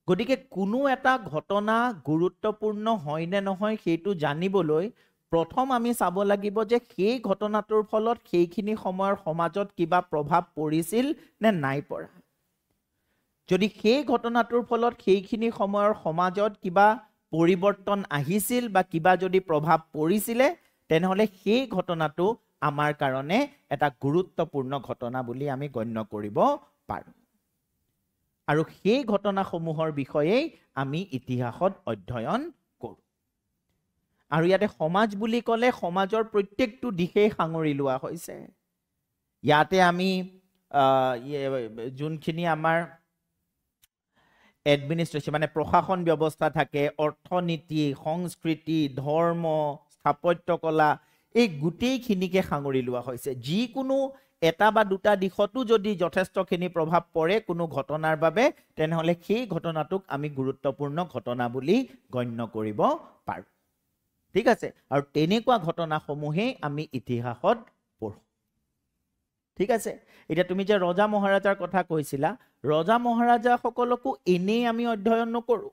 গতিকে কোনো এটা ঘটনা গুৰুত্বপূৰ্ণ হয় নে নহয় সেইটো জানিবলৈ প্ৰথম আমি চাব লাগিব যে সেই ঘটনাটোৰ ফলত সেইখিনি সময়ৰ সমাজত কিবা প্ৰভাৱ পৰিছিল নে নাই পৰা। যদি সেই ঘটনাটোৰ ফলত সেইখিনি সময়ৰ সমাজত কিবা পৰিৱৰ্তন আহিছিল বা কিবা যদি প্ৰভাৱ পৰিছিলে তেনেহলে সেই ঘটনাটো আমাৰ কাৰণে এটা গুৰুত্বপূৰ্ণ ঘটনা বুলি আমি গণ্য কৰিব পাৰোঁ। আৰু সেই ঘটনাসমূহৰ বিষয়েই আমি ইতিহাসত অধ্যয়ন কৰোঁ। আৰু ইয়াতে সমাজ বুলি ক'লে সমাজৰ প্ৰত্যেকটো দিশেই সাঙুৰি লোৱা হৈছে। ইয়াতে আমি যোনখিনি আমাৰ এডমিনিষ্ট্ৰেশ্যন মানে প্ৰশাসন ব্যৱস্থা থাকে, অৰ্থনীতি, সংস্কৃতি, ধৰ্ম, স্থাপত্য কলা, এই গোটেইখিনিকে সাঙুৰি লোৱা হৈছে। যিকোনো এটা বা দুটা দিশতো যদি যথেষ্টখিনি প্ৰভাৱ পৰে কোনো ঘটনাৰ বাবে তেনেহলে সেই ঘটনাটোক আমি গুৰুত্বপূৰ্ণ ঘটনা বুলি গণ্য কৰিব পাৰোঁ। ঠিক আছে, আৰু তেনেকুৱা ঘটনাসমূহেই আমি ইতিহাসত পঢ়োঁ। ঠিক আছে, এতিয়া তুমি যে ৰজা মহাৰাজাৰ কথা কৈছিলা, ৰজা মহাৰাজাসকলকো এনেই আমি অধ্যয়ন নকৰোঁ।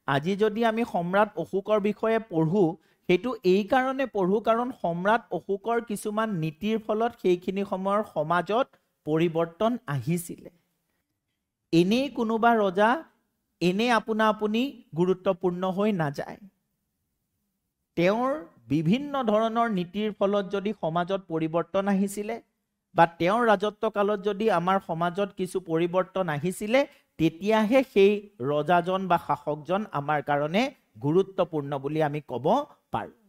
আজি যদি আমি সম্ৰাট অশোকৰ বিষয়ে পঢ়োঁ সেইটো এই কাৰণে পঢ়োঁ কাৰণ সম্ৰাট অশোকৰ কিছুমান নীতিৰ ফলত সেইখিনি সময়ৰ সমাজত পৰিৱৰ্তন আহিছিলে। এনেই কোনোবা ৰজা এনেই আপোনা আপুনি গুৰুত্বপূৰ্ণ হৈ নাযায়। তেওঁৰ বিভিন্ন ধৰণৰ নীতিৰ ফলত যদি সমাজত পৰিৱৰ্তন আহিছিলে বা তেওঁৰ ৰাজত্ব কালত যদি আমাৰ সমাজত কিছু পৰিৱৰ্তন আহিছিলে তেতিয়াহে সেই ৰজাজন বা শাসকজন আমাৰ কাৰণে গুৰুত্বপূৰ্ণ বুলি আমি ক'ব পাৰোঁ।